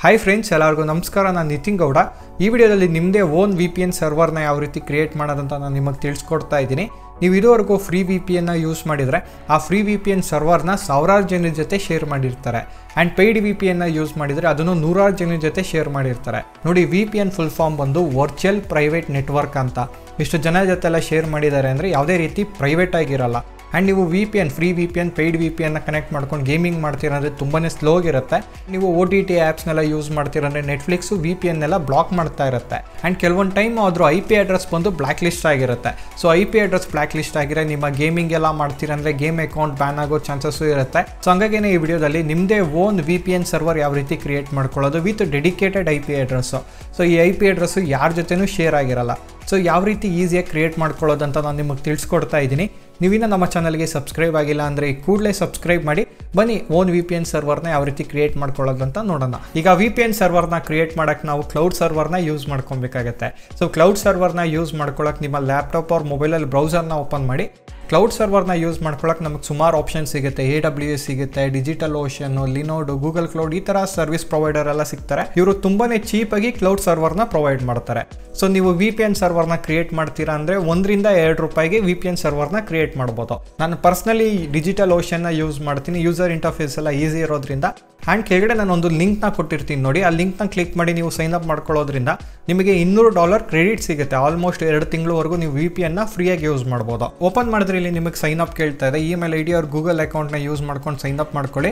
Hi friends, ಎಲ್ಲರಿಗೂ ನಮಸ್ಕಾರ. ನಾನು ನಿತಿನ್ ಗೌಡ. ಈ ವಿಡಿಯೋದಲ್ಲಿ ನಿಮ್ಮದೇ ಓನ್ VPN ಸರ್ವರ್ನ ಯಾವ ರೀತಿ ಕ್ರಿಯೇಟ್ ಮಾಡೋದಂತ ನಾನು ನಿಮಗೆ ತಿಳಿಸ್ಕೊಡ್ತಾ ಇದ್ದೀನಿ. ನೀವು ಇದುವರೆಗೂ ಫ್ರೀ VPN ಯೂಸ್ ಮಾಡಿದರೆ ಆ ಫ್ರೀ VPN ಸರ್ವರ್ನ ಸಾವಿರಾರು ಜನರ ಜೊತೆ ಶೇರ್ ಮಾಡಿರ್ತಾರೆ. ಆ್ಯಂಡ್ ಪೇಯ್ಡ್ VPN ಯೂಸ್ ಮಾಡಿದರೆ ಅದನ್ನು ನೂರಾರು ಜನರ ಜೊತೆ ಶೇರ್ ಮಾಡಿರ್ತಾರೆ. ನೋಡಿ, VPN ಫುಲ್ ಫಾರ್ಮ್ ಬಂದು ವರ್ಚುವಲ್ ಪ್ರೈವೇಟ್ ನೆಟ್ವರ್ಕ್ ಅಂತ. ಇಷ್ಟು ಜನ ಜೊತೆ ಎಲ್ಲ ಶೇರ್ ಮಾಡಿದ್ದಾರೆ ಅಂದರೆ ಯಾವುದೇ ರೀತಿ ಪ್ರೈವೇಟ್ ಆಗಿರಲ್ಲ. ಆ್ಯಂಡ್ ನೀವು VPN, free VPN, paid VPN connect ಮಾಡ್ಕೊಂಡು ಗೇಮಿಂಗ್ ಮಾಡ್ತೀರಂದರೆ ತುಂಬಾ ಸ್ಲೋಗಿರುತ್ತೆ. ನೀವು OTT ಆ್ಯಪ್ಸ್ನೆಲ್ಲ ಯೂಸ್ ಮಾಡ್ತೀರಂದರೆ ನೆಟ್ಫ್ಲಿಕ್ಸು VPN ಎಲ್ಲ ಬ್ಲಾಕ್ ಮಾಡ್ತಾ ಇರುತ್ತೆ. ಆ್ಯಂಡ್ ಕೆಲವೊಂದು ಟೈಮ್ ಆದರೂ IP ಅಡ್ರೆಸ್ ಬಂದು ಬ್ಲ್ಯಾಕ್ ಲಿಸ್ಟ್ ಆಗಿರುತ್ತೆ. So IP address black list ಆಗಿರೋ ನಿಮ್ಮ ಗೇಮಿಂಗ್ ಎಲ್ಲ ಮಾಡ್ತೀರಂದರೆ ಗೇಮ್ ಅಕೌಂಟ್ ಬ್ಯಾನ್ ಆಗೋ ಚಾನ್ಸಸ್ಸು ಇರುತ್ತೆ. ಸೊ ಹಂಗಾಗಿ ಈ ವಿಡಿಯೋದಲ್ಲಿ ನಿಮ್ಮದೇ ಓನ್ VPN ಸರ್ವರ್ ಯಾವ ರೀತಿ ಕ್ರಿಯೇಟ್ ಮಾಡ್ಕೊಳ್ಳೋದು with dedicated IP address. So ಈ IP ಅಡ್ರೆಸ್ಸು ಯಾರ ಜೊತೆನೂ ಶೇರ್ ಆಗಿರಲ್ಲ. ಸೊ ಯಾವ ರೀತಿ ಈಸಿಯಾಗಿ ಕ್ರಿಯೇಟ್ ಮಾಡ್ಕೊಳ್ಳೋದಂತ ನಾನು ನಿಮಗೆ ತಿಳಿಸ್ಕೊಡ್ತಾ ಇದ್ದೀನಿ. ನೀವಿನ್ನ ನಮ್ಮ ಚಾನಲ್ಗೆ ಸಬ್ಸ್ಕ್ರೈಬ್ ಆಗಿಲ್ಲ ಅಂದರೆ ಕೂಡಲೇ ಸಬ್ಸ್ಕ್ರೈಬ್ ಮಾಡಿ. ಬನ್ನಿ ಓನ್ VPN ಸರ್ವರ್ನ ಯಾವ ರೀತಿ ಕ್ರಿಯೇಟ್ ಮಾಡ್ಕೊಳ್ಳೋದಂತ ನೋಡೋಣ. ಈಗ VPN ಸರ್ವರ್ನ ಕ್ರಿಯೇಟ್ ಮಾಡೋಕ್ಕೆ ನಾವು ಕ್ಲೌಡ್ ಸರ್ವರ್ನ ಯೂಸ್ ಮಾಡ್ಕೊಬೇಕಾಗತ್ತೆ. ಸೊ ಕ್ಲೌಡ್ ಸರ್ವರ್ನ ಯೂಸ್ ಮಾಡ್ಕೊಳ್ಳೋಕೆ ನಿಮ್ಮ ಲ್ಯಾಪ್ಟಾಪ್ ಅವ್ರ ಮೊಬೈಲಲ್ಲಿ ಬ್ರೌಸರ್ನ ಓಪನ್ ಮಾಡಿ. ಕ್ಲೌಡ್ ಸರ್ವರ್ನ ಯೂಸ್ ಮಾಡ್ಕೊಳ್ಳೋಕೆ ನಮಗೆ ಸುಮಾರು ಆಪ್ಷನ್ ಸಿಗುತ್ತೆ. AWS ಸಿಗುತ್ತೆ, ಡಿಜಿಟಲ್ ಓಷನ್, ಲಿನೋಡ್, ಗೂಗಲ್ ಕ್ಲೌಡ್, ಈ ಥರ ಸರ್ವಿಸ್ ಪ್ರೊವೈಡರ್ ಎಲ್ಲ ಸಿಗ್ತಾರೆ. ಇವರು ತುಂಬಾ ಚೀಪಾಗಿ ಕ್ಲೌಡ್ ಸರ್ವರ್ನ ಪ್ರೊವೈಡ್ ಮಾಡ್ತಾರೆ. ಸೊ ನೀವು VPN ಸರ್ವರ್ನ ಕ್ರಿಯೇಟ್ ಮಾಡ್ತೀರಾ ಅಂದರೆ $1-2 VPN ಸರ್ವರ್ನ ಕ್ರಿಯೇಟ್ ಮಾಡ್ಬೋದು. ನಾನು ಪರ್ಸ್ನಲಿ ಡಿಜಿಟಲ್ ಓಷನ್ನ ಯೂಸ್ ಮಾಡ್ತೀನಿ. ಯೂಸರ್ ಇಂಟರ್ಫೇಸ್ ಎಲ್ಲ ಈಸಿ ಇರೋದ್ರಿಂದ. ಆ್ಯಂಡ್ ಕೆಳಗಡೆ ನಾನು ಒಂದು ಲಿಂಕ್ನ ಕೊಟ್ಟಿರ್ತೀನಿ ನೋಡಿ. ಆ ಲಿಂಕ್ನ ಕ್ಲಿಕ್ ಮಾಡಿ ನೀವು ಸೈನ್ ಅಪ್ ಮಾಡ್ಕೊಳ್ಳೋದ್ರಿಂದ ನಿಮಗೆ $200 ಕ್ರೆಡಿಟ್ ಸಿಗುತ್ತೆ. ಆಲ್ಮೋಸ್ಟ್ 2 ತಿಂಗಳವರೆಗೂ ನೀವು VPNನ ಫ್ರೀಯಾಗಿ ಯೂಸ್ ಮಾಡ್ಬೋದು. ಓಪನ್ ಮಾಡಿದ್ರೆ ಇಲ್ಲಿ ನಿಮಗೆ ಸೈನ್ ಅಪ್ ಕೇಳ್ತಾ ಇದೆ. ಇಮೇಲ್ ID ಅವ್ರ ಗೂಗಲ್ ಅಕೌಂಟ್ನ ಯೂಸ್ ಮಾಡ್ಕೊಂಡು ಸೈನ್ ಅಪ್ ಮಾಡ್ಕೊಳ್ಳಿ.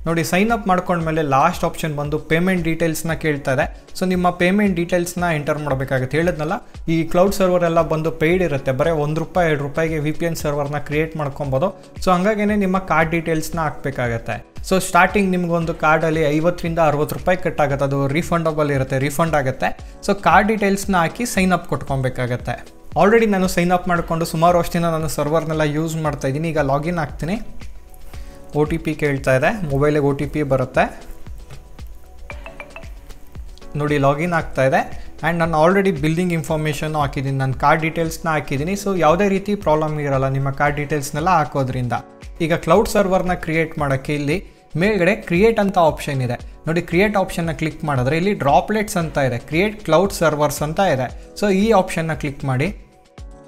ನೋಡಿ, ಸೈನ್ ಅಪ್ ಮಾಡ್ಕೊಂಡ್ಮೇಲೆ ಲಾಸ್ಟ್ ಆಪ್ಷನ್ ಬಂದು ಪೇಮೆಂಟ್ ಡೀಟೇಲ್ಸ್ನ ಕೇಳ್ತಾ ಇದೆ. ಸೊ ನಿಮ್ಮ ಪೇಮೆಂಟ್ ಡೀಟೇಲ್ಸ್ನ ಎಂಟರ್ ಮಾಡಬೇಕಾಗುತ್ತೆ. ಹೇಳಿದ್ನಲ್ಲ, ಈ ಕ್ಲೌಡ್ ಸರ್ವರ್ ಎಲ್ಲ ಬಂದು ಪೇಯ್ಡ್ ಇರುತ್ತೆ. ಬರೀ $1-2 VPN ಸರ್ವರ್ನ ಕ್ರಿಯೇಟ್ ಮಾಡ್ಕೊಬೋದು. ಸೊ ಹಂಗಾಗೇ ನಿಮ್ಮ ಕಾರ್ಡ್ ಡೀಟೇಲ್ಸ್ನ ಹಾಕಬೇಕಾಗತ್ತೆ. ಸೊ ಸ್ಟಾರ್ಟಿಂಗ್ ನಿಮ್ಗೊಂದು ಕಾರ್ಡಲ್ಲಿ $50-60 ಕಟ್ ಆಗುತ್ತೆ. ಅದು ರೀಫಂಡಬಲ್ ಇರುತ್ತೆ, ರೀಫಂಡ್ ಆಗುತ್ತೆ. ಸೊ ಕಾರ್ಡ್ ಡೀಟೇಲ್ಸ್ನ ಹಾಕಿ ಸೈನ್ ಅಪ್ ಕೊಟ್ಕೊಬೇಕಾಗತ್ತೆ. ಆಲ್ರೆಡಿ ನಾನು ಸೈನ್ ಅಪ್ ಮಾಡಿಕೊಂಡು ಸುಮಾರು ವರ್ಷದಿಂದ ನಾನು ಸರ್ವರ್ನೆಲ್ಲ ಯೂಸ್ ಮಾಡ್ತಾ ಇದ್ದೀನಿ. ಈಗ ಲಾಗಿನ್ ಆಗ್ತೀನಿ. OTP ಕೇಳ್ತಾ ಇದೆ. ಮೊಬೈಲಿಗೆ OTP ಬರುತ್ತೆ ನೋಡಿ. ಲಾಗಿನ್ ಆಗ್ತಾ ಇದೆ. ಆ್ಯಂಡ್ ನಾನು ಆಲ್ರೆಡಿ ಬಿಲ್ಲಿಂಗ್ ಇನ್ಫಾರ್ಮೇಷನ್ನು ಹಾಕಿದ್ದೀನಿ, ನನ್ನ ಕಾರ್ಡ್ ಡೀಟೇಲ್ಸ್ನ ಹಾಕಿದ್ದೀನಿ. ಸೊ ಯಾವುದೇ ರೀತಿ ಪ್ರಾಬ್ಲಮ್ ಇರೋಲ್ಲ ನಿಮ್ಮ ಕಾರ್ಡ್ ಡೀಟೇಲ್ಸ್ನೆಲ್ಲ ಹಾಕೋದ್ರಿಂದ. ಈಗ ಕ್ಲೌಡ್ ಸರ್ವರ್ನ ಕ್ರಿಯೇಟ್ ಮಾಡೋಕ್ಕೆ ಇಲ್ಲಿ ಮೇಲ್ಗಡೆ ಕ್ರಿಯೇಟ್ ಅಂತ ಆಪ್ಷನ್ ಇದೆ ನೋಡಿ. ಕ್ರಿಯೇಟ್ ಆಪ್ಷನ್ನ ಕ್ಲಿಕ್ ಮಾಡಿದ್ರೆ ಇಲ್ಲಿ ಡ್ರಾಪ್ಲೆಟ್ಸ್ ಅಂತ ಇದೆ, ಕ್ರಿಯೇಟ್ ಕ್ಲೌಡ್ ಸರ್ವರ್ಸ್ ಅಂತ ಇದೆ. ಸೊ ಈ ಆಪ್ಷನ್ನ ಕ್ಲಿಕ್ ಮಾಡಿ.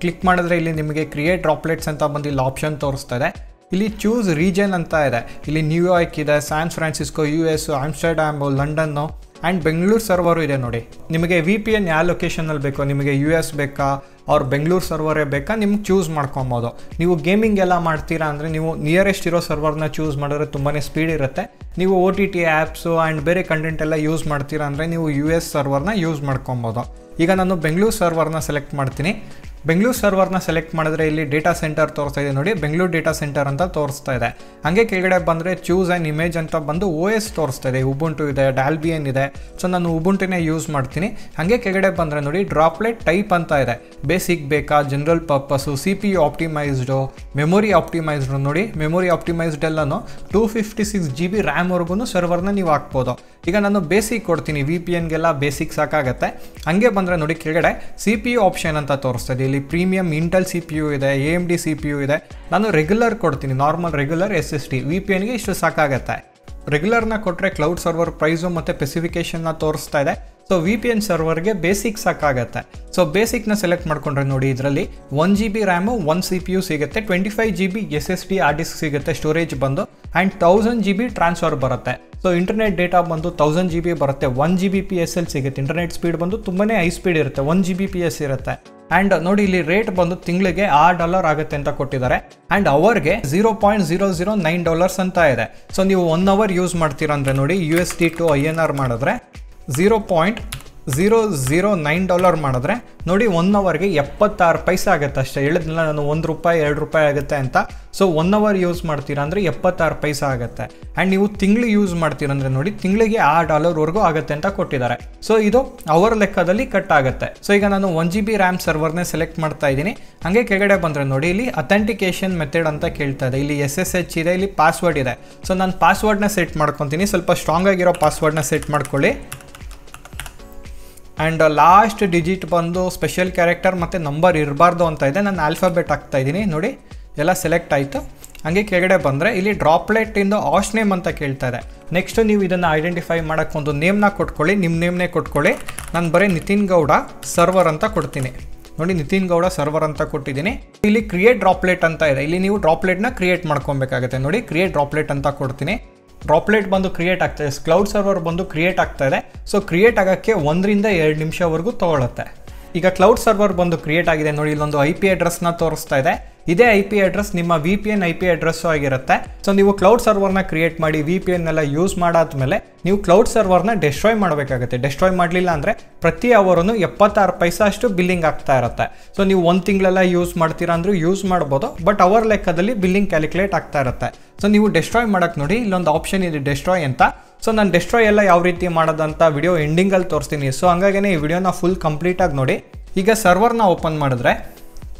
ಕ್ಲಿಕ್ ಮಾಡಿದ್ರೆ ಇಲ್ಲಿ ನಿಮಗೆ ಕ್ರಿಯೇಟ್ ಡ್ರಾಪ್ಲೆಟ್ಸ್ ಅಂತ ಬಂದು ಇಲ್ಲಿ ಆಪ್ಷನ್ ತೋರಿಸ್ತಾ ಇದೆ. ಇಲ್ಲಿ ಚೂಸ್ ರೀಜನ್ ಅಂತ ಇದೆ. ಇಲ್ಲಿ ನ್ಯೂಯಾರ್ಕ್ ಇದೆ, San Francisco, US, Amsterdam, London and Bengaluru server ಇದೆ ನೋಡಿ. ನಿಮಗೆ VPN ಯಾವ ಲೊಕೇಶನಲ್ಲಿ ಬೇಕೋ, ನಿಮಗೆ US ಬೇಕಾ ಅವ್ರ ಬೆಂಗಳೂರು ಸರ್ವರೇ ಬೇಕಾ, ನಿಮ್ಗೆ ಚೂಸ್ ಮಾಡ್ಕೊಬೋದು. ನೀವು ಗೇಮಿಂಗ್ ಎಲ್ಲ ಮಾಡ್ತೀರಾ ಅಂದರೆ ನೀವು ನಿಯರೆಸ್ಟ್ ಇರೋ ಸರ್ವರ್ನ ಚೂಸ್ ಮಾಡಿದ್ರೆ ತುಂಬಾ ಸ್ಪೀಡ್ ಇರುತ್ತೆ. ನೀವು OTT ಆ್ಯಪ್ಸು ಆ್ಯಂಡ್ ಬೇರೆ ಕಂಟೆಂಟ್ ಎಲ್ಲ ಯೂಸ್ ಮಾಡ್ತೀರಾ ಅಂದರೆ ನೀವು US ಸರ್ವರ್ನ ಯೂಸ್ ಮಾಡ್ಕೊಬೋದು. ಈಗ ನಾನು ಬೆಂಗಳೂರು ಸರ್ವರ್ನ ಸೆಲೆಕ್ಟ್ ಮಾಡ್ತೀನಿ. ಬೆಂಗಳೂರು ಸರ್ವರ್ನ ಸೆಲೆಕ್ಟ್ ಮಾಡಿದ್ರೆ ಇಲ್ಲಿ ಡೇಟಾ ಸೆಂಟರ್ ತೋರಿಸ್ತಾ ಇದೆ ನೋಡಿ. ಬೆಂಗಳೂರು ಡೇಟಾ ಸೆಂಟರ್ ಅಂತ ತೋರಿಸ್ತಾ ಇದೆ. ಹಾಗೆ ಕೆಳಗಡೆ ಬಂದರೆ ಚೂಸ್ ಆ್ಯನ್ ಇಮೇಜ್ ಅಂತ ಬಂದು OS ತೋರಿಸ್ತಾ ಇದೆ. ಉಬುಂಟು ಇದೆ, ಡ್ಯಾಲ್ಬಿಯನ್ ಇದೆ. ಸೊ ನಾನು ಉಬುಂಟುನೇ ಯೂಸ್ ಮಾಡ್ತೀನಿ. ಹಾಗೆ ಕೆಳಗಡೆ ಬಂದರೆ ನೋಡಿ ಡ್ರಾಪ್ಲೆಟ್ ಟೈಪ್ ಅಂತ ಇದೆ. ಬೇಸಿಕ್ ಬೇಕಾ, ಜನರಲ್ ಪರ್ಪಸ್ಸು, CPU ಆಪ್ಟಿಮೈಸ್ಡು, ಮೆಮೊರಿ ಆಪ್ಟಿಮೈಸ್ಡು ನೋಡಿ. ಮೆಮೊರಿ ಆಪ್ಟಿಮೈಸ್ಡ್ ಎಲ್ಲನೂ 256 GB ರ್ಯಾಮ್ವರೆಗೂ ಸರ್ವರ್ನ ನೀವು ಹಾಕ್ಬೋದು. ಈಗ ನಾನು ಬೇಸಿಕ್ ಕೊಡ್ತೀನಿ. VPNಗೆಲ್ಲ ಬೇಸಿಕ್ ಸಾಕಾಗತ್ತೆ. ಹಾಗೆ ಬಂದರೆ ನೋಡಿ ಕೆಳಗಡೆ CPU ಆಪ್ಷನ್ ಅಂತ ತೋರಿಸ್ತಾ ಇದೆ. ಇಲ್ಲಿ ಪ್ರೀಮಿಯಂ ಇಂಟೆಲ್ CPU ಇದೆ, AMD CPU ಇದೆ. ನಾನು ರೆಗ್ಯುಲರ್ ಕೊಡ್ತೀನಿ, ನಾರ್ಮಲ್ ರೆಗ್ಯುಲರ್ SSD. VPNಗೆ ಇಷ್ಟು ಸಾಕಾಗತ್ತೆ. ರೆಗ್ಯುಲರ್ನ ಕೊಟ್ಟರೆ ಕ್ಲೌಡ್ ಸರ್ವರ್ ಪ್ರೈಸು ಮತ್ತು ಸ್ಪೆಸಿಫಿಕೇಷನ್ನ ತೋರಿಸ್ತಾ ಇದೆ. ಸೊ VPN ಸರ್ವರ್ಗೆ ಬೇಸಿಕ್ ಸಾಕಾಗತ್ತೆ. ಸೊ ಬೇಸಿಕ್ನ ಸೆಲೆಕ್ಟ್ ಮಾಡ್ಕೊಂಡ್ರೆ ನೋಡಿ ಇದರಲ್ಲಿ 1 GB ರ್ಯಾಮು, 1 CPU ಸಿಗುತ್ತೆ, 25 GB SSD ಹಾರ್ಡ್ ಡಿಸ್ಕ್ ಸಿಗುತ್ತೆ ಸ್ಟೋರೇಜ್ ಬಂದು. ಆ್ಯಂಡ್ 1000 GB ಟ್ರಾನ್ಸ್ಫರ್ ಬರುತ್ತೆ. ಸೊ ಇಂಟರ್ನೆಟ್ ಡೇಟಾ ಬಂದು 1000 GB ಬರುತ್ತೆ. 1 Gbps ಸಿಗುತ್ತೆ. ಇಂಟರ್ನೆಟ್ ಸ್ಪೀಡ್ ಬಂದು ತುಂಬಾ ಹೈ ಸ್ಪೀಡ್ ಇರುತ್ತೆ, 1 Gbps ಇರುತ್ತೆ. ಆ್ಯಂಡ್ ನೋಡಿ ಇಲ್ಲಿ ರೇಟ್ ಬಂದು ತಿಂಗಳಿಗೆ $6 ಆಗುತ್ತೆ ಅಂತ ಕೊಟ್ಟಿದ್ದಾರೆ. ಆ್ಯಂಡ್ ಅವರ್ಗೆ $0.009 ಅಂತ ಇದೆ. ಸೊ ನೀವು 1 ಅವರ್ ಯೂಸ್ ಮಾಡ್ತೀರಾ ಅಂದರೆ ನೋಡಿ USD to INR ಮಾಡಿದ್ರೆ $0.009 ಮಾಡಿದ್ರೆ ನೋಡಿ 1 ಅವರ್ಗೆ 76 ಪೈಸೆ ಆಗುತ್ತೆ ಅಷ್ಟೇ. ಹೇಳಿದ್ನಲ್ಲ ನಾನು $1-2 ಆಗುತ್ತೆ ಅಂತ. ಸೊ 1 ಅವರ್ ಯೂಸ್ ಮಾಡ್ತೀರಾ ಅಂದರೆ 76 ಪೈಸೆ ಆಗುತ್ತೆ. ಆ್ಯಂಡ್ ನೀವು ತಿಂಗಳು ಯೂಸ್ ಮಾಡ್ತೀರಂದರೆ ನೋಡಿ ತಿಂಗಳಿಗೆ $6 ಆಗುತ್ತೆ ಅಂತ ಕೊಟ್ಟಿದ್ದಾರೆ. ಸೊ ಇದು ಅವರ್ ಲೆಕ್ಕದಲ್ಲಿ ಕಟ್ ಆಗುತ್ತೆ. ಸೊ ಈಗ ನಾನು 1 GB ರ್ಯಾಮ್ ಸರ್ವರ್ನೇ ಸೆಲೆಕ್ಟ್ ಮಾಡ್ತಾ ಇದ್ದೀನಿ. ಹಾಗೆ ಕೆಳಗಡೆ ಬಂದರೆ ನೋಡಿ ಇಲ್ಲಿ ಅಥೆಂಟಿಕೇಶನ್ ಮೆಥಡ್ ಅಂತ ಕೇಳ್ತಾ ಇದೆ. ಇಲ್ಲಿ SSH ಇದೆ, ಇಲ್ಲಿ ಪಾಸ್ವರ್ಡ್ ಇದೆ. ಸೊ ನಾನು ಪಾಸ್ವರ್ಡ್ನ ಸೆಟ್ ಮಾಡ್ಕೊತೀನಿ. ಸ್ವಲ್ಪ ಸ್ಟ್ರಾಂಗ್ ಆಗಿರೋ ಪಾಸ್ವರ್ಡ್ನ ಸೆಟ್ ಮಾಡ್ಕೊಳ್ಳಿ. ಆ್ಯಂಡ್ ಲಾಸ್ಟ್ ಡಿಜಿಟ್ ಬಂದು ಸ್ಪೆಷಲ್ ಕ್ಯಾರೆಕ್ಟರ್ ಮತ್ತು ನಂಬರ್ ಇರಬಾರ್ದು ಅಂತ ಇದೆ. ನಾನು ಆಲ್ಫಾಬೆಟ್ ಹಾಕ್ತಾ ಇದ್ದೀನಿ ನೋಡಿ. ಎಲ್ಲ ಸೆಲೆಕ್ಟ್ ಆಯಿತು. ಹಂಗೆ ಕೆಳಗಡೆ ಬಂದರೆ ಇಲ್ಲಿ ಡ್ರಾಪ್ಲೆಟ್ ಇಂದ ಹಾಸ್ಟ್ ನೇಮ್ ಅಂತ ಕೇಳ್ತಾ ಇದೆ. ನೆಕ್ಸ್ಟ್ ನೀವು ಇದನ್ನು ಐಡೆಂಟಿಫೈ ಮಾಡೋಕ್ಕೆ ಒಂದು ನೇಮ್ನ ಕೊಟ್ಕೊಳ್ಳಿ, ನಿಮ್ಮ ನೇಮ್ನೇ ಕೊಟ್ಕೊಳ್ಳಿ. ನಾನು ಬರೀ ನಿತಿನ್ ಗೌಡ ಸರ್ವರ್ ಅಂತ ಕೊಡ್ತೀನಿ. ನೋಡಿ ನಿತಿನ್ ಗೌಡ ಸರ್ವರ್ ಅಂತ ಕೊಟ್ಟಿದ್ದೀನಿ. ಇಲ್ಲಿ ಕ್ರಿಯೇಟ್ ಡ್ರಾಪ್ಲೆಟ್ ಅಂತ ಇದೆ, ಇಲ್ಲಿ ನೀವು ಡ್ರಾಪ್ಲೆಟ್ನ ಕ್ರಿಯೇಟ್ ಮಾಡ್ಕೊಬೇಕಾಗುತ್ತೆ. ನೋಡಿ ಕ್ರಿಯೇಟ್ ಡ್ರಾಪ್ಲೆಟ್ ಅಂತ ಕೊಡ್ತೀನಿ. ಡ್ರಾಪ್ಲೆಟ್ ಬಂದು ಕ್ರಿಯೇಟ್ ಆಗ್ತಾಯಿದೆ, ಕ್ಲೌಡ್ ಸರ್ವರ್ ಬಂದು ಕ್ರಿಯೇಟ್ ಆಗ್ತಾ ಇದೆ. ಸೊ ಕ್ರಿಯೇಟ್ ಆಗೋಕ್ಕೆ 1 ರಿಂದ 2 ನಿಮಿಷವರೆಗೂ ತೊಗೊಳುತ್ತೆ. ಈಗ ಕ್ಲೌಡ್ ಸರ್ವರ್ ಬಂದು ಕ್ರಿಯೇಟ್ ಆಗಿದೆ. ನೋಡಿ ಇಲ್ಲೊಂದು IP ಅಡ್ರೆಸ್ನ ತೋರಿಸ್ತಾ ಇದೆ. ಇದೇ IP ಅಡ್ರೆಸ್ ನಿಮ್ಮ VPN IP ಅಡ್ರೆಸ್ಸು ಆಗಿರುತ್ತೆ. ಸೊ ನೀವು ಕ್ಲೌಡ್ ಸರ್ವರ್ನ ಕ್ರಿಯೇಟ್ ಮಾಡಿ VPN ಎಲ್ಲ ಯೂಸ್ ಮಾಡಾದ್ಮೇಲೆ ನೀವು ಕ್ಲೌಡ್ ಸರ್ವರ್ನ ಡೆಸ್ಟ್ರಾಯ್ ಮಾಡಬೇಕಾಗುತ್ತೆ. ಡೆಸ್ಟ್ರಾಯ್ ಮಾಡಲಿಲ್ಲ ಅಂದರೆ ಪ್ರತಿ ಅವರನ್ನು 76 ಪೈಸೆ ಅಷ್ಟು ಬಿಲ್ಲಿಂಗ್ ಆಗ್ತಾ ಇರುತ್ತೆ. ಸೊ ನೀವು 1 ತಿಂಗಳೆಲ್ಲ ಯೂಸ್ ಮಾಡ್ತೀರಾ ಅಂದರೂ ಯೂಸ್ ಮಾಡ್ಬೋದು, ಬಟ್ ಅವರ್ ಲೆಕ್ಕದಲ್ಲಿ ಬಿಲ್ಲಿಂಗ್ ಕ್ಯಾಲ್ಕುಲೇಟ್ ಆಗ್ತಾ ಇರುತ್ತೆ. ಸೊ ನೀವು ಡೆಸ್ಟ್ರಾಯ್ ಮಾಡೋಕ್ಕೆ ನೋಡಿ ಇಲ್ಲೊಂದು ಆಪ್ಷನ್ ಇದೆ ಡೆಸ್ಟ್ರಾಯ್ ಅಂತ. ಸೊ ನಾನು ಡೆಸ್ಟ್ರಾಯ್ ಎಲ್ಲ ಯಾವ ರೀತಿ ಮಾಡೋದಂತ ವಿಡಿಯೋ ಎಂಡಿಂಗಲ್ಲಿ ತೋರಿಸ್ತೀನಿ. ಸೊ ಹಂಗಾಗಿ ಈ ವಿಡಿಯೋನ ಫುಲ್ ಕಂಪ್ಲೀಟಾಗಿ ನೋಡಿ. ಈಗ ಸರ್ವರ್ನ ಓಪನ್ ಮಾಡಿದ್ರೆ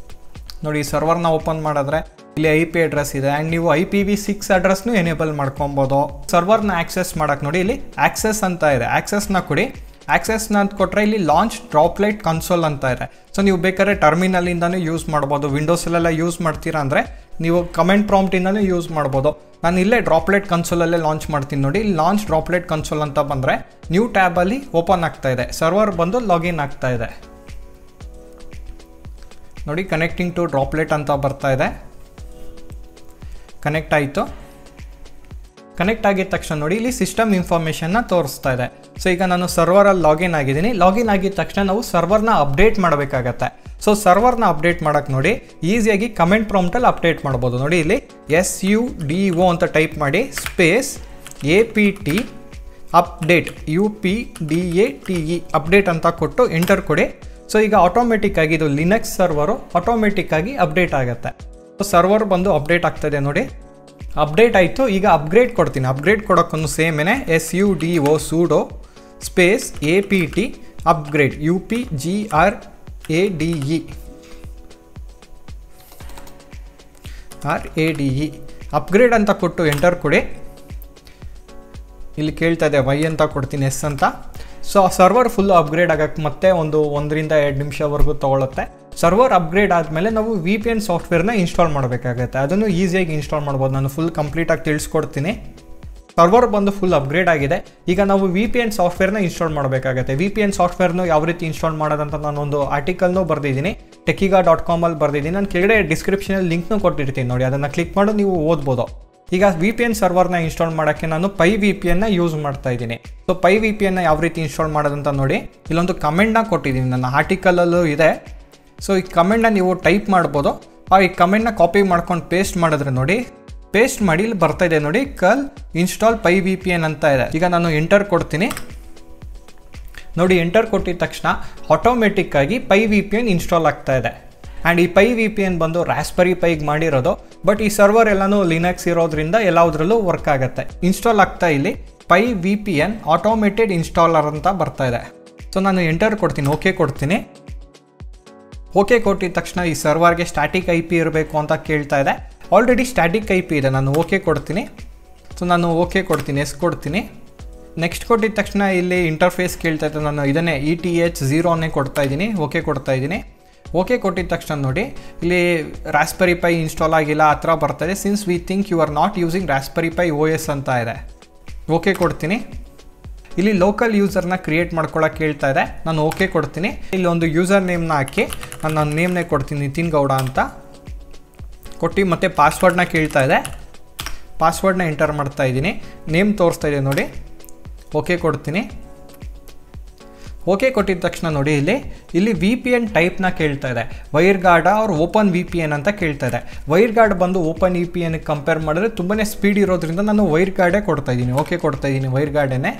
ನೋಡಿ, ಸರ್ವರ್ನ ಓಪನ್ ಮಾಡಿದ್ರೆ ಇಲ್ಲಿ IP ಅಡ್ರೆಸ್ ಇದೆ ಆ್ಯಂಡ್ ನೀವು IPv6 ಅಡ್ರೆಸ್ನು ಎನೇಬಲ್ ಮಾಡ್ಕೊಬೋದು. ಸರ್ವರ್ನ ಆಕ್ಸೆಸ್ ಮಾಡೋಕ್ಕೆ ನೋಡಿ ಇಲ್ಲಿ ಆಕ್ಸೆಸ್ ಅಂತ ಇದೆ, ಆಕ್ಸೆಸ್ನ ಕೊಡಿ. ಆಕ್ಸೆಸ್ನ ಅಂತ ಕೊಟ್ಟರೆ ಇಲ್ಲಿ ಲಾಂಚ್ ಡ್ರಾಪ್ಲೆಟ್ ಕನ್ಸೋಲ್ ಅಂತ ಇದೆ. ಸೊ ನೀವು ಬೇಕಾದ್ರೆ ಟರ್ಮಿನಲಿಂದನೂ ಯೂಸ್ ಮಾಡ್ಬೋದು, ವಿಂಡೋಸಲ್ಲೆಲ್ಲ ಯೂಸ್ ಮಾಡ್ತೀರಾ ಅಂದರೆ ನೀವು ಕಮೆಂಟ್ ಪ್ರಾಂಪ್ಟಿಂದನೂ ಯೂಸ್ ಮಾಡ್ಬೋದು. ನಾನು ಇಲ್ಲೇ ಡ್ರಾಪ್ಲೆಟ್ ಕನ್ಸೋಲಲ್ಲೇ ಲಾಂಚ್ ಮಾಡ್ತೀನಿ. ನೋಡಿ ಇಲ್ಲಿ ಲಾಂಚ್ ಡ್ರಾಪ್ಲೆಟ್ ಕನ್ಸೋಲ್ ಅಂತ ಬಂದರೆ ನ್ಯೂ ಟ್ಯಾಬಲ್ಲಿ ಓಪನ್ ಆಗ್ತಾ ಇದೆ, ಸರ್ವರ್ ಬಂದು ಲಾಗಿನ್ ಆಗ್ತಾ ಇದೆ. ನೋಡಿ ಕನೆಕ್ಟಿಂಗ್ ಟು ಡ್ರಾಪ್ಲೆಟ್ ಅಂತ ಬರ್ತಾ ಇದೆ. ಕನೆಕ್ಟ್ ಆಯಿತು. ಕನೆಕ್ಟ್ ಆಗಿದ ತಕ್ಷಣ ನೋಡಿ ಇಲ್ಲಿ ಸಿಸ್ಟಮ್ ಇನ್ಫಾರ್ಮೇಷನ್ನ ತೋರಿಸ್ತಾ ಇದೆ. ಸೊ ಈಗ ನಾನು ಸರ್ವರಲ್ಲಿ ಲಾಗಿನ್ ಆಗಿದ್ದೀನಿ. ಲಾಗಿನ್ ಆಗಿದ ತಕ್ಷಣ ನಾವು ಸರ್ವರ್ನ ಅಪ್ಡೇಟ್ ಮಾಡಬೇಕಾಗತ್ತೆ. ಸೊ ಸರ್ವರ್ನ ಅಪ್ಡೇಟ್ ಮಾಡೋಕ್ಕೆ ನೋಡಿ ಈಸಿಯಾಗಿ ಕಮೆಂಟ್ ಪ್ರಾಂಪ್ಟಲ್ಲಿ ಅಪ್ಡೇಟ್ ಮಾಡ್ಬೋದು. ನೋಡಿ ಇಲ್ಲಿ SUDO ಅಂತ ಟೈಪ್ ಮಾಡಿ space APT update UPDATE update ಅಂತ ಕೊಟ್ಟು ಎಂಟರ್ ಕೊಡಿ. ಸೊ ಈಗ ಆಟೋಮೆಟಿಕ್ಕಾಗಿ ಇದು ಲಿನಕ್ಸ್ ಸರ್ವರು ಆಟೋಮೆಟಿಕ್ಕಾಗಿ ಅಪ್ಡೇಟ್ ಆಗುತ್ತೆ. ಸೊ ಸರ್ವರ್ ಬಂದು ಅಪ್ಡೇಟ್ ಆಗ್ತದೆ ನೋಡಿ, ಅಪ್ಡೇಟ್ ಆಯಿತು. ಈಗ ಅಪ್ಗ್ರೇಡ್ ಕೊಡ್ತೀನಿ. ಅಪ್ಗ್ರೇಡ್ ಕೊಡೋಕ್ಕೊಂದು ಸೇಮೇನೆ SUDO sudo space APT upgrade UPGRADE upgrade ಅಂತ ಕೊಟ್ಟು ಎಂಟರ್ ಕೊಡಿ. ಇಲ್ಲಿ ಕೇಳ್ತಾ ಇದೆ Y ಅಂತ ಕೊಡ್ತೀನಿ, S ಅಂತ. ಸೊ ಸರ್ವರ್ ಫುಲ್ ಅಪ್ಗ್ರೇಡ್ ಆಗೋಕ್ಕೆ ಮತ್ತೆ 1 ರಿಂದ 2 ನಿಮಿಷವರೆಗೂ ತೊಗೊಳುತ್ತೆ. ಸರ್ವರ್ ಅಪ್ಗ್ರೇಡ್ ಆದಮೇಲೆ ನಾವು VPN ಸಾಫ್ಟ್ವೇರ್ನ ಇನ್ಸ್ಟಾಲ್ ಮಾಡಬೇಕಾಗುತ್ತೆ. ಅದನ್ನು ಈಸಿಯಾಗಿ ಇನ್ಸ್ಟಾಲ್ ಮಾಡ್ಬೋದು. ನಾನು ಫುಲ್ ಕಂಪ್ಲೀಟಾಗಿ ತಿಳಿಸ್ಕೊಡ್ತೀನಿ. ಸರ್ವರ್ ಬಂದು ಫುಲ್ ಅಪ್ಗ್ರೇಡ್ ಆಗಿದೆ. ಈಗ ನಾವು VPN ಸಾಫ್ಟ್ವೇರ್ನ ಇನ್ಸ್ಟಾಲ್ ಮಾಡಬೇಕಾಗುತ್ತೆ. VPN ಸಾಫ್ಟ್ವೇರ್ನು ಯಾವ ರೀತಿ ಇನ್ಸ್ಟಾಲ್ ಮಾಡೋದಂತ ನಾನೊಂದು ಆರ್ಟಿಕಲ್ನೂ ಬರೆದಿದ್ದೀನಿ, techiga.com ಅಲ್ಲಿ ಬರೆದಿದ್ದೀನಿ. ನಾನು ಕೆಳಗಡೆ ಡಿಸ್ಕ್ರಿಪ್ಷನಲ್ಲಿ ಲಿಂಕ್ನೂ ಕೊಟ್ಟಿರ್ತೀನಿ, ನೋಡಿ ಅದನ್ನು ಕ್ಲಿಕ್ ಮಾಡಿ ನೀವು ಓದ್ಬೋದು. ಈಗ VPN ಸರ್ವರ್ನ ಇನ್ಸ್ಟಾಲ್ ಮಾಡೋಕ್ಕೆ ನಾನು PyVPNನ ಯೂಸ್ ಮಾಡ್ತಾ ಇದ್ದೀನಿ. ಸೊ PyVPNನ ಯಾವ ರೀತಿ ಇನ್ಸ್ಟಾಲ್ ಮಾಡೋದಂತ ನೋಡಿ, ಇಲ್ಲೊಂದು ಕಮೆಂಟ್ನ ಕೊಟ್ಟಿದ್ದೀನಿ, ನನ್ನ ಆರ್ಟಿಕಲಲ್ಲೂ ಇದೆ. ಸೊ ಈ ಕಮೆಂಟ್ನ ನೀವು ಟೈಪ್ ಮಾಡ್ಬೋದು. ಈ ಕಮೆಂಟ್ನ ಕಾಪಿ ಮಾಡ್ಕೊಂಡು ಪೇಸ್ಟ್ ಮಾಡಿದ್ರೆ ನೋಡಿ, ಪೇಸ್ಟ್ ಮಾಡಿ ಇಲ್ಲಿ ಬರ್ತಾ ಇದೆ ನೋಡಿ ಕಲ್ ಇನ್ಸ್ಟಾಲ್ PyVPN ಅಂತ ಇದೆ. ಈಗ ನಾನು ಎಂಟರ್ ಕೊಡ್ತೀನಿ. ನೋಡಿ ಎಂಟರ್ ಕೊಟ್ಟಿದ ತಕ್ಷಣ ಆಟೋಮೆಟಿಕ್ಕಾಗಿ PyVPN ಇನ್ಸ್ಟಾಲ್ ಆಗ್ತಾ ಇದೆ. ಆ್ಯಂಡ್ ಈ PyVPN ಬಂದು ರಾಸ್ಪೆರಿ ಪೈಗೆ ಮಾಡಿರೋದು, ಬಟ್ ಈ ಸರ್ವರ್ ಎಲ್ಲನೂ ಲಿನಕ್ಸ್ ಇರೋದ್ರಿಂದ ಎಲ್ಲದರಲ್ಲೂ ವರ್ಕ್ ಆಗುತ್ತೆ. ಇನ್ಸ್ಟಾಲ್ ಆಗ್ತಾ ಇಲ್ಲಿ PyVPN ಆಟೋಮೇಟೆಡ್ ಇನ್ಸ್ಟಾಲರ್ ಅಂತ ಬರ್ತಾ ಇದೆ. ಸೊ ನಾನು ಎಂಟರ್ ಕೊಡ್ತೀನಿ, ಓಕೆ ಕೊಡ್ತೀನಿ. ಓಕೆ ಕೊಟ್ಟಿದ ತಕ್ಷಣ ಈ ಸರ್ವರ್ಗೆ ಸ್ಟ್ಯಾಟಿಕ್ IP ಇರಬೇಕು ಅಂತ ಕೇಳ್ತಾ ಇದೆ. ಆಲ್ರೆಡಿ ಸ್ಟ್ಯಾಟಿಕ್ IP ಇದೆ, ನಾನು ಓಕೆ ಕೊಡ್ತೀನಿ. ಸೊ ನಾನು ಓಕೆ ಕೊಡ್ತೀನಿ, ಎಸ್ ಕೊಡ್ತೀನಿ. ನೆಕ್ಸ್ಟ್ ಕೊಟ್ಟಿದ ತಕ್ಷಣ ಇಲ್ಲಿ ಇಂಟರ್ಫೇಸ್ ಕೇಳ್ತಾ ಇದೆ, ನಾನು ಇದನ್ನೇ ETH0 ಕೊಡ್ತಾ ಇದ್ದೀನಿ, ಓಕೆ ಕೊಡ್ತಾ ಇದ್ದೀನಿ. ಓಕೆ ಕೊಟ್ಟಿದ ತಕ್ಷಣ ನೋಡಿ ಇಲ್ಲಿ ರಾಸ್ಪೆರಿ ಪೈ ಇನ್ಸ್ಟಾಲ್ ಆಗಿಲ್ಲ ಆ ಥರ ಬರ್ತಾಯಿದೆ. Since we think you are not using Raspberry Pi OS ಅಂತ ಇದೆ. ಓಕೆ ಕೊಡ್ತೀನಿ. ಇಲ್ಲಿ ಲೋಕಲ್ ಯೂಸರ್ನ ಕ್ರಿಯೇಟ್ ಮಾಡ್ಕೊಳ್ಳೋಕೆ ಕೇಳ್ತಾ ಇದೆ, ನಾನು ಓಕೆ ಕೊಡ್ತೀನಿ. ಇಲ್ಲಿ ಒಂದು ಯೂಸರ್ ನೇಮ್ನ ಹಾಕಿ ನಾನು ನನ್ನ ನೇಮ್ನೇ ಕೊಡ್ತೀನಿ, ನಿತಿನ್ ಗೌಡ ಅಂತ ಕೊಟ್ಟು ಮತ್ತೆ ಪಾಸ್ವರ್ಡ್ನ ಕೇಳ್ತಾ ಇದೆ. ಪಾಸ್ವರ್ಡ್ನ ಎಂಟರ್ ಮಾಡ್ತಾ ಇದ್ದೀನಿ, ನೇಮ್ ತೋರಿಸ್ತಾ ಇದೆ ನೋಡಿ, ಓಕೆ ಕೊಡ್ತೀನಿ. ಓಕೆ ಕೊಟ್ಟಿದ ತಕ್ಷಣ ನೋಡಿ ಇಲ್ಲಿ VPN ಟೈಪ್ನ ಕೇಳ್ತಾ ಇದೆ, WireGuard or Open VPN ಅಂತ ಕೇಳ್ತಾ ಇದೆ. ವೈರ್ ಗಾರ್ಡ್ ಬಂದು ಓಪನ್ VPNಗೆ ಕಂಪೇರ್ ಮಾಡಿದ್ರೆ ತುಂಬಾ ಸ್ಪೀಡ್ ಇರೋದ್ರಿಂದ ನಾನು ವೈರ್ ಗಾರ್ಡೇ ಕೊಡ್ತಾ ಇದ್ದೀನಿ, ಓಕೆ ಕೊಡ್ತಾ ಇದ್ದೀನಿ, ವೈರ್ ಗಾರ್ಡೇನೆ.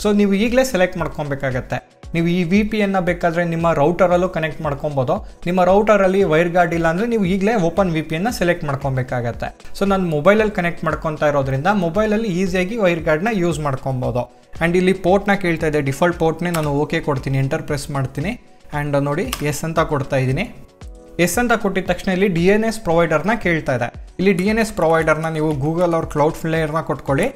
ಸೊ ನೀವು ಈಗಲೇ ಸೆಲೆಕ್ಟ್ ಮಾಡ್ಕೊಬೇಕಾಗತ್ತೆ. ನೀವು ಈ VPNನ ಬೇಕಾದರೆ ನಿಮ್ಮ ರೌಟರಲ್ಲೂ ಕನೆಕ್ಟ್ ಮಾಡ್ಕೊಬೋದು. ನಿಮ್ಮ ರೌಟರಲ್ಲಿ ವೈರ್ ಗಾರ್ಡ್ ಇಲ್ಲ ಅಂದರೆ ನೀವು ಈಗಲೇ ಓಪನ್ VPNನ ಸೆಲೆಕ್ಟ್ ಮಾಡ್ಕೊಬೇಕಾಗತ್ತೆ. ಸೊ ನಾನು ಮೊಬೈಲಲ್ಲಿ ಕನೆಕ್ಟ್ ಮಾಡ್ಕೊತಾ ಇರೋದ್ರಿಂದ ಮೊಬೈಲಲ್ಲಿ ಈಸಿಯಾಗಿ ವೈರ್ ಗಾರ್ಡ್ನ ಯೂಸ್ ಮಾಡ್ಕೊಬೋದು. ಆ್ಯಂಡ್ ಇಲ್ಲಿ ಪೋರ್ಟ್ನ ಕೇಳ್ತಾ ಇದೆ, ಡಿಫಾಲ್ಟ್ ಪೋರ್ಟ್ನೇ ನಾನು ಓಕೆ ಕೊಡ್ತೀನಿ, ಎಂಟರ್ ಪ್ರೆಸ್ ಮಾಡ್ತೀನಿ. ಆ್ಯಂಡ್ ನೋಡಿ ಎಸ್ ಅಂತ ಕೊಡ್ತಾ ಇದ್ದೀನಿ. ಎಸ್ ಅಂತ ಕೊಟ್ಟಿದ ತಕ್ಷಣ ಇಲ್ಲಿ DNS ಪ್ರೊವೈಡರ್ನ ಕೇಳ್ತಾ ಇದೆ. ಇಲ್ಲಿ DNS ಪ್ರೊವೈಡರ್ನ ನೀವು ಗೂಗಲ್ ಅವ್ರ ಕ್ಲೌಡ್ ಫ್ಲೇಯರ್ನ ಕೊಟ್ಕೊಳ್ಳಿ.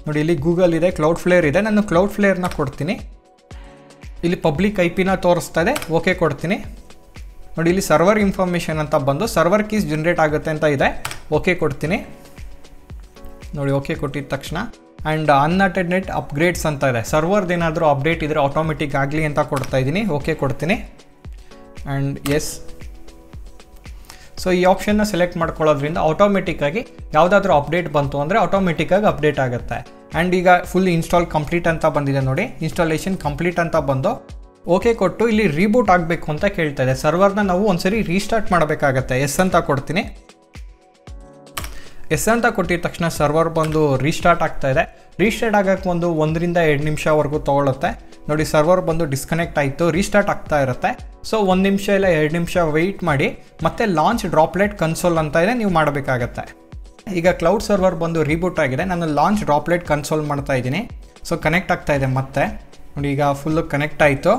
ನೋಡಿ ಇಲ್ಲಿ ಗೂಗಲ್ ಇದೆ, ಕ್ಲೌಡ್ ಫ್ಲೇಯರ್ ಇದೆ, ನಾನು ಕ್ಲೌಡ್ ಫ್ಲೇಯರ್ನ ಕೊಡ್ತೀನಿ. ಇಲ್ಲಿ ಪಬ್ಲಿಕ್ IP ತೋರಿಸ್ತಾ ಇದೆ, ಓಕೆ ಕೊಡ್ತೀನಿ. ನೋಡಿ ಇಲ್ಲಿ ಸರ್ವರ್ ಇನ್ಫಾರ್ಮೇಷನ್ ಅಂತ ಬಂದು ಸರ್ವರ್ ಕೀಸ್ ಜನರೇಟ್ ಆಗುತ್ತೆ ಅಂತ ಇದೆ, ಓಕೆ ಕೊಡ್ತೀನಿ. ನೋಡಿ ಓಕೆ ಕೊಟ್ಟಿದ ತಕ್ಷಣ ಆ್ಯಂಡ್ ಅನ್ಅಟೆಂಡ್ ನೆಟ್ ಅಪ್ಗ್ರೇಡ್ಸ್ ಅಂತ ಇದೆ. ಸರ್ವರ್ದೇನಾದರೂ ಅಪ್ಡೇಟ್ ಇದ್ದರೆ ಆಟೋಮೆಟಿಕ್ ಆಗಲಿ ಅಂತ ಕೊಡ್ತಾ ಇದ್ದೀನಿ. ಓಕೆ ಕೊಡ್ತೀನಿ ಆ್ಯಂಡ್ ಎಸ್. ಸೊ ಈ ಆಪ್ಷನ್ನ ಸೆಲೆಕ್ಟ್ ಮಾಡ್ಕೊಳ್ಳೋದ್ರಿಂದ ಆಟೋಮೆಟಿಕ್ಕಾಗಿ ಯಾವುದಾದ್ರೂ ಅಪ್ಡೇಟ್ ಬಂತು ಅಂದರೆ ಆಟೋಮೆಟಿಕ್ಕಾಗಿ ಅಪ್ಡೇಟ್ ಆಗುತ್ತೆ. ಆ್ಯಂಡ್ ಈಗ ಫುಲ್ ಇನ್ಸ್ಟಾಲ್ ಕಂಪ್ಲೀಟ್ ಅಂತ ಬಂದಿದೆ ನೋಡಿ, ಇನ್ಸ್ಟಾಲೇಷನ್ ಕಂಪ್ಲೀಟ್ ಅಂತ ಬಂದು ಓಕೆ ಕೊಟ್ಟು ಇಲ್ಲಿ ರೀಬೂಟ್ ಆಗಬೇಕು ಅಂತ ಕೇಳ್ತಾ ಇದೆ. ಸರ್ವರ್ನ ನಾವು ಒಂದ್ಸರಿ ರೀಸ್ಟಾರ್ಟ್ ಮಾಡಬೇಕಾಗತ್ತೆ. ಎಸ್ ಅಂತ ಕೊಡ್ತೀನಿ. ಎಸ್ ಅಂತ ಕೊಟ್ಟಿದ ತಕ್ಷಣ ಸರ್ವರ್ ಬಂದು ರೀಸ್ಟಾರ್ಟ್ ಆಗ್ತಾ ಇದೆ. ರೀಸ್ಟಾರ್ಟ್ ಆಗೋಕ್ಕೆ 1 ರಿಂದ 2 ನಿಮಿಷವರೆಗೂ ತೊಗೊಳುತ್ತೆ. ನೋಡಿ ಸರ್ವರ್ ಬಂದು ಡಿಸ್ಕನೆಕ್ಟ್ ಆಯಿತು, ರೀಸ್ಟಾರ್ಟ್ ಆಗ್ತಾ ಇರುತ್ತೆ. ಸೊ 1 ನಿಮಿಷ ಇಲ್ಲ 2 ನಿಮಿಷ ವೆಯ್ಟ್ ಮಾಡಿ ಮತ್ತೆ ಲಾಂಚ್ ಡ್ರಾಪ್ಲೆಟ್ ಕನ್ಸೋಲ್ ಅಂತ ಇದೆ, ನೀವು ಮಾಡಬೇಕಾಗತ್ತೆ. ಈಗ ಕ್ಲೌಡ್ ಸರ್ವರ್ ಬಂದು ರೀಬೂಟ್ ಆಗಿದೆ. ನಾನು ಲಾಂಚ್ ಡ್ರಾಪ್ಲೆಟ್ ಕನ್ಸೋಲ್ ಮಾಡ್ತಾ ಇದ್ದೀನಿ. ಸೊ ಕನೆಕ್ಟ್ ಆಗ್ತಾ ಇದೆ ಮತ್ತೆ ನೋಡಿ, ಈಗ ಫುಲ್ಲು ಕನೆಕ್ಟ್ ಆಯಿತು.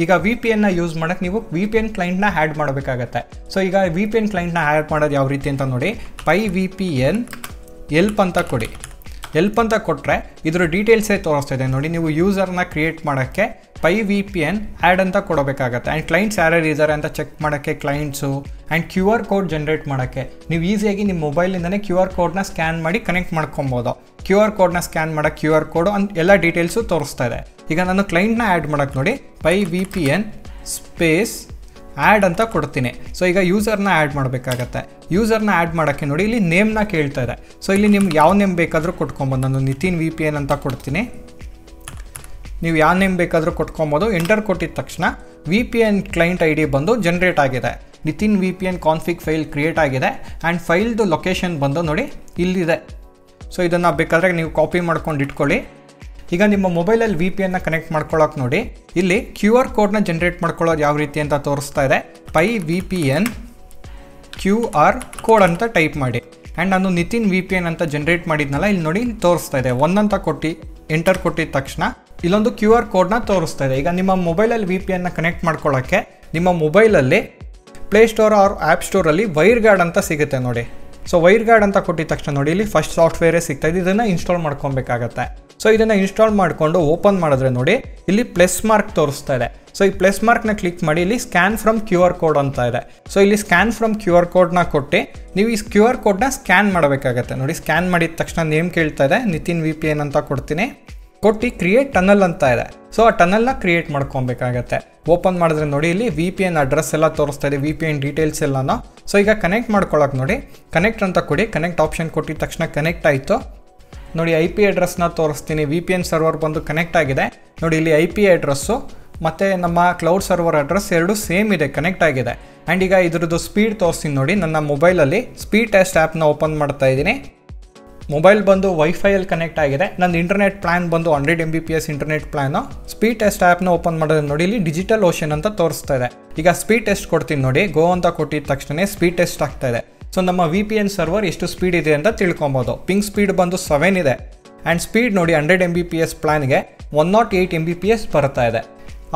ಈಗ ವಿ ಪಿ ಎನ್ನ ಯೂಸ್ ಮಾಡೋಕ್ಕೆ ನೀವು ವಿ ಪಿ ಎನ್ ಕ್ಲೈಂಟ್ನ ಆ್ಯಡ್ ಮಾಡಬೇಕಾಗತ್ತೆ. ಸೊ ಈಗ ವಿ ಪಿ ಎನ್ ಕ್ಲೈಂಟ್ನ ಆ್ಯಡ್ ಮಾಡೋದು ಯಾವ ರೀತಿ ಅಂತ ನೋಡಿ, PyVPN ಎಲ್ಪ್ ಅಂತ ಕೊಡಿ. ಎಲ್ಪ್ ಅಂತ ಕೊಟ್ಟರೆ ಇದ್ರ ಡೀಟೇಲ್ಸೇ ತೋರಿಸ್ತಾ ಇದೆ ನೋಡಿ. ನೀವು ಯೂಸರ್ನ ಕ್ರಿಯೇಟ್ ಮಾಡೋಕ್ಕೆ PyVPN ಆ್ಯಡ್ ಅಂತ ಕೊಡಬೇಕಾಗತ್ತೆ. ಆ್ಯಂಡ್ ಕ್ಲೈಂಟ್ಸ್ ಯಾರ್ಯಾರು ಇದ್ದಾರೆ ಅಂತ ಚೆಕ್ ಮಾಡೋಕ್ಕೆ clients and QR code generate ಮಾಡೋಕ್ಕೆ ನೀವು ಈಸಿಯಾಗಿ ನಿಮ್ಮ ಮೊಬೈಲಿಂದನೇ QR ಕೋಡ್ನ ಸ್ಕ್ಯಾನ್ ಮಾಡಿ ಕನೆಕ್ಟ್ ಮಾಡ್ಕೊಬೋದು. QR ಕೋಡ್ನ ಸ್ಕ್ಯಾನ್ ಮಾಡೋಕ್ಕೆ QR ಕೋಡು ಅಂತ ಎಲ್ಲ ಡೀಟೇಲ್ಸು ತೋರಿಸ್ತಾ ಇದೆ. ಈಗ ನಾನು ಕ್ಲೈಂಟ್ನ ಆ್ಯಡ್ ಮಾಡೋಕ್ಕೆ ನೋಡಿ PyVPN ಸ್ಪೇಸ್ ಆ್ಯಡ್ ಅಂತ ಕೊಡ್ತೀನಿ. ಸೊ ಈಗ ಯೂಸರ್ನ ಆ್ಯಡ್ ಮಾಡಬೇಕಾಗತ್ತೆ. ಯೂಸರ್ನ ಆ್ಯಡ್ ಮಾಡೋಕ್ಕೆ ನೋಡಿ ಇಲ್ಲಿ ನೇಮ್ನ ಕೇಳ್ತಾ ಇದೆ. ಸೊ ಇಲ್ಲಿ ನಿಮ್ಗೆ ಯಾವ ನೇಮ್ ಬೇಕಾದರೂ ಕೊಟ್ಕೊಬೋದು. ನಾನು ನಿತಿನ್ VPN ಅಂತ ಕೊಡ್ತೀನಿ. ನೀವು ಯಾವ ನೇಮ್ ಬೇಕಾದರೂ ಕೊಟ್ಕೊಬೋದು. ಎಂಟರ್ ಕೊಟ್ಟಿದ ತಕ್ಷಣ VPN ಕ್ಲೈಂಟ್ ID ಬಂದು ಜನ್ರೇಟ್ ಆಗಿದೆ. Nitin VPN config file create ಆಗಿದೆ. ಆ್ಯಂಡ್ ಫೈಲ್ದು ಲೊಕೇಶನ್ ಬಂದು ನೋಡಿ ಇಲ್ಲಿದೆ. ಸೊ ಇದನ್ನು ಬೇಕಾದರೆ ನೀವು ಕಾಪಿ ಮಾಡ್ಕೊಂಡು ಇಟ್ಕೊಳ್ಳಿ. ಈಗ ನಿಮ್ಮ ಮೊಬೈಲಲ್ಲಿ VPNನ ಕನೆಕ್ಟ್ ಮಾಡ್ಕೊಳ್ಳೋಕೆ ನೋಡಿ ಇಲ್ಲಿ QR ಕೋಡ್ನ ಜನ್ರೇಟ್ ಮಾಡ್ಕೊಳ್ಳೋದು ಯಾವ ರೀತಿ ಅಂತ ತೋರಿಸ್ತಾ ಇದೆ. PyVPN QR ಕೋಡ್ ಅಂತ ಟೈಪ್ ಮಾಡಿ. ಆ್ಯಂಡ್ ನಾನು ನಿತಿನ್ VPN ಅಂತ ಜನ್ರೇಟ್ ಮಾಡಿದ್ನಲ್ಲ, ಇಲ್ಲಿ ನೋಡಿ ಇಲ್ಲಿ ತೋರಿಸ್ತಾ ಇದೆ. 1 ಅಂತ ಕೊಟ್ಟು ಎಂಟರ್ ಕೊಟ್ಟಿದ ತಕ್ಷಣ ಇಲ್ಲೊಂದು QR ಕೋಡ್ನ ತೋರಿಸ್ತಾ ಇದೆ. ಈಗ ನಿಮ್ಮ ಮೊಬೈಲಲ್ಲಿ VPNನ ಕನೆಕ್ಟ್ ಮಾಡ್ಕೊಳ್ಳೋಕ್ಕೆ ನಿಮ್ಮ ಮೊಬೈಲಲ್ಲಿ ಪ್ಲೇಸ್ಟೋರ್ ಆರ್ ಆ್ಯಪ್ ಸ್ಟೋರಲ್ಲಿ ವೈರ್ಗಾರ್ಡ್ ಅಂತ ಸಿಗುತ್ತೆ ನೋಡಿ. ಸೊ ವೈರ್ಗಾರ್ಡ್ ಅಂತ ಕೊಟ್ಟಿದ ತಕ್ಷಣ ನೋಡಿ ಇಲ್ಲಿ ಫಸ್ಟ್ ಸಾಫ್ಟ್ವೇರೇ ಸಿಗ್ತಾಯಿದೆ. ಇದನ್ನು ಇನ್ಸ್ಟಾಲ್ ಮಾಡ್ಕೊಬೇಕಾಗತ್ತೆ. ಸೊ ಇದನ್ನು ಇನ್ಸ್ಟಾಲ್ ಮಾಡಿಕೊಂಡು ಓಪನ್ ಮಾಡಿದ್ರೆ ನೋಡಿ ಇಲ್ಲಿ ಪ್ಲಸ್ ಮಾರ್ಕ್ ತೋರಿಸ್ತಾ ಇದೆ. ಸೊ ಈ ಪ್ಲಸ್ ಮಾರ್ಕ್ನ ಕ್ಲಿಕ್ ಮಾಡಿ ಇಲ್ಲಿ ಸ್ಕ್ಯಾನ್ ಫ್ರಮ್ QR ಕೋಡ್ ಅಂತ ಇದೆ. ಸೊ ಇಲ್ಲಿ ಸ್ಕ್ಯಾನ್ ಫ್ರಮ್ QR ಕೋಡ್ನ ಕೊಟ್ಟು ನೀವು ಈ QR ಕೋಡ್ನ ಸ್ಕ್ಯಾನ್ ಮಾಡಬೇಕಾಗತ್ತೆ. ನೋಡಿ ಸ್ಕ್ಯಾನ್ ಮಾಡಿದ ತಕ್ಷಣ ನೇಮ್ ಕೇಳ್ತಾ ಇದೆ, ನಿತಿನ್ VPN ಅಂತ ಕೊಡ್ತೀನಿ. ಕೊಟ್ಟು ಕ್ರಿಯೇಟ್ ಟನಲ್ ಅಂತ ಇದೆ. ಸೊ ಆ ಟನಲ್ನ ಕ್ರಿಯೇಟ್ ಮಾಡ್ಕೊಬೇಕಾಗತ್ತೆ. ಓಪನ್ ಮಾಡಿದ್ರೆ ನೋಡಿ ಇಲ್ಲಿ VPN ಅಡ್ರೆಸ್ ಎಲ್ಲ ತೋರಿಸ್ತಾ ಇದೆ, VPN ಡೀಟೇಲ್ಸ್ ಎಲ್ಲನೂ. ಸೊ ಈಗ ಕನೆಕ್ಟ್ ಮಾಡ್ಕೊಳ್ಳೋಕೆ ನೋಡಿ ಕನೆಕ್ಟ್ ಅಂತ ಕೊಡಿ. ಕನೆಕ್ಟ್ ಆಪ್ಷನ್ ಕೊಟ್ಟಿದ ತಕ್ಷಣ ಕನೆಕ್ಟ್ ಆಯಿತು. ನೋಡಿ IP ಅಡ್ರೆಸ್ನ ತೋರಿಸ್ತೀನಿ. VPN ಸರ್ವರ್ ಬಂದು ಕನೆಕ್ಟ್ ಆಗಿದೆ. ನೋಡಿ ಇಲ್ಲಿ IP ಅಡ್ರೆಸ್ಸು ಮತ್ತು ನಮ್ಮ ಕ್ಲೌಡ್ ಸರ್ವರ್ ಅಡ್ರೆಸ್ ಎರಡು ಸೇಮ್ ಇದೆ, ಕನೆಕ್ಟ್ ಆಗಿದೆ. ಆ್ಯಂಡ್ ಈಗ ಇದ್ರದ್ದು ಸ್ಪೀಡ್ ತೋರಿಸ್ತೀನಿ ನೋಡಿ. ನನ್ನ ಮೊಬೈಲಲ್ಲಿ ಸ್ಪೀಡ್ ಟೆಸ್ಟ್ ಆ್ಯಪ್ನ ಓಪನ್ ಮಾಡ್ತಾ ಇದ್ದೀನಿ. ಮೊಬೈಲ್ ಬಂದು ವೈಫೈಯಲ್ಲಿ ಕನೆಕ್ಟ್ ಆಗಿದೆ. ನನ್ನ ಇಂಟರ್ನೆಟ್ ಪ್ಲ್ಯಾನ್ ಬಂದು 100 Mbps internet plan. Speed test ಆ್ಯಪ್ನ ಓಪನ್ ಮಾಡೋದು ನೋಡಿ ಇಲ್ಲಿ ಡಿಜಿಟಲ್ ಓಷನ್ ಅಂತ ತೋರಿಸ್ತಾ ಇದೆ. ಈಗ ಸ್ಪೀಡ್ ಟೆಸ್ಟ್ ಕೊಡ್ತೀನಿ ನೋಡಿ. ಗೋ ಅಂತ ಕೊಟ್ಟಿದ ತಕ್ಷಣ ಸ್ಪೀಡ್ ಟೆಸ್ಟ್ ಆಗ್ತಾ ಇದೆ. ಸೊ ನಮ್ಮ VPN ಸರ್ವರ್ ಎಷ್ಟು ಸ್ಪೀಡ್ ಇದೆ ಅಂತ ತಿಳ್ಕೊಬೋದು. ಪಿಂಗ್ ಸ್ಪೀಡ್ ಬಂದು 7 ಇದೆ. ಆ್ಯಂಡ್ ಸ್ಪೀಡ್ ನೋಡಿ 100 Mbps ಪ್ಲ್ಯಾನ್ಗೆ 108 Mbps ಬರ್ತಾ ಇದೆ.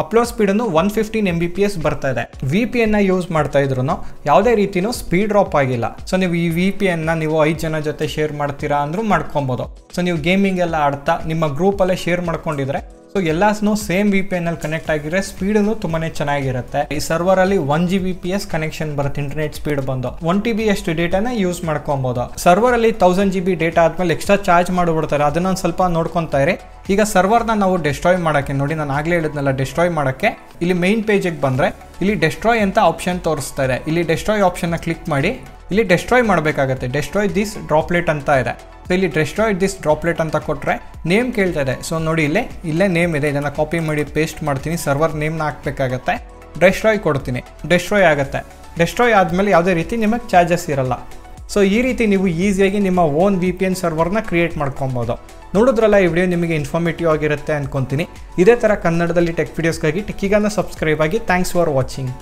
ಅಪ್ಲೋಡ್ ಸ್ಪೀಡನ್ನು 115 Mbps ಬರ್ತಾ ಇದೆ. VPNನ ಯೂಸ್ ಮಾಡ್ತಾ ಇದ್ರು ಯಾವುದೇ ರೀತಿಯೂ ಸ್ಪೀಡ್ ಡ್ರಾಪ್ ಆಗಿಲ್ಲ. ಸೊ ನೀವು ಈ VPNನ ನೀವು 5 ಜನ ಜೊತೆ ಶೇರ್ ಮಾಡ್ತೀರಾ ಅಂದರೂ ಮಾಡ್ಕೊಬೋದು. ಸೊ ನೀವು ಗೇಮಿಂಗ್ ಎಲ್ಲ ಆಡ್ತಾ ನಿಮ್ಮ ಗ್ರೂಪಲ್ಲೇ ಶೇರ್ ಮಾಡ್ಕೊಂಡಿದ್ರೆ ಸೊ ಎಲ್ಲಾನು ಸೇಮ್ VPNನಲ್ಲಿ ಕನೆಕ್ಟ್ ಆಗಿದ್ರೆ ಸ್ಪೀಡನ್ನು ತುಂಬಾ ಚೆನ್ನಾಗಿರುತ್ತೆ. ಈ ಸರ್ವರಲ್ಲಿ 1 Gbps ಕನೆಕ್ಷನ್ ಬರುತ್ತೆ. ಇಂಟರ್ನೆಟ್ ಸ್ಪೀಡ್ ಬಂದು 1 TB ಅಷ್ಟು ಡೇಟಾನ ಯೂಸ್ ಮಾಡ್ಕೊಬೋದು. ಸರ್ವರಲ್ಲಿ 1000 GB ಡೇಟಾ ಆದಮೇಲೆ ಎಕ್ಸ್ಟ್ರಾ ಚಾರ್ಜ್ ಮಾಡಿಬಿಡ್ತಾರೆ. ಅದನ್ನೊಂದು ಸ್ವಲ್ಪ ನೋಡ್ಕೊತಾ ಇರಿ. ಈಗ ಸರ್ವರ್ನ ನಾವು ಡೆಸ್ಟ್ರಾಯ್ ಮಾಡೋಕ್ಕೆ ನೋಡಿ, ನಾನು ಆಗಲೇ ಹೇಳಿದ್ನಲ್ಲ ಡೆಸ್ಟ್ರಾಯ್ ಮಾಡೋಕ್ಕೆ ಇಲ್ಲಿ ಮೈನ್ ಪೇಜಿಗೆ ಬಂದರೆ ಇಲ್ಲಿ ಡೆಸ್ಟ್ರಾಯ್ ಅಂತ ಆಪ್ಷನ್ ತೋರಿಸ್ತಾ ಇದೆ. ಇಲ್ಲಿ ಡೆಸ್ಟ್ರಾಯ್ ಆಪ್ಷನ್ನ ಕ್ಲಿಕ್ ಮಾಡಿ ಇಲ್ಲಿ ಡೆಸ್ಟ್ರಾಯ್ ಮಾಡಬೇಕಾಗತ್ತೆ. ಡೆಸ್ಟ್ರಾಯ್ ದಿಸ್ ಡ್ರಾಪ್ಲೆಟ್ ಅಂತ ಇದೆ. ಸೊ ಇಲ್ಲಿ ಡೆಸ್ಟ್ರಾಯ್ ದಿಸ್ ಡ್ರಾಪ್ಲೆಟ್ ಅಂತ ಕೊಟ್ಟರೆ ನೇಮ್ ಕೇಳ್ತಾ ಇದೆ. ಸೊ ನೋಡಿ ಇಲ್ಲೇ ನೇಮ್ ಇದೆ. ಇದನ್ನು ಕಾಪಿ ಮಾಡಿ ಪೇಸ್ಟ್ ಮಾಡ್ತೀನಿ. ಸರ್ವರ್ ನೇಮ್ನ ಹಾಕಬೇಕಾಗತ್ತೆ. ಡೆಸ್ಟ್ರಾಯ್ ಕೊಡ್ತೀನಿ. ಡೆಸ್ಟ್ರಾಯ್ ಆಗುತ್ತೆ. ಡೆಸ್ಟ್ರಾಯ್ ಆದಮೇಲೆ ಯಾವುದೇ ರೀತಿ ನಿಮಗೆ ಚಾರ್ಜಸ್ ಇರಲ್ಲ. ಸೊ ಈ ರೀತಿ ನೀವು ಈಸಿಯಾಗಿ ನಿಮ್ಮ ಓನ್ VPN ಸರ್ವರ್ನ ಕ್ರಿಯೇಟ್ ಮಾಡ್ಕೊಬೋದು. ನೋಡಿದ್ರಲ್ಲ, ಈ ವಿಡಿಯೋ ನಿಮಗೆ ಇನ್ಫಾರ್ಮೇಟಿವ್ ಆಗಿರುತ್ತೆ ಅಂದ್ಕೊತೀನಿ. ಇದೇ ಥರ ಕನ್ನಡದಲ್ಲಿ ಟೆಕ್ ವಿಡಿಯೋಸ್ಗಾಗಿ ಟೆಕ್ಕಿಗಾನ ಸಬ್ಸ್ಕ್ರೈಬ್ ಆಗಿ. Thanks for watching.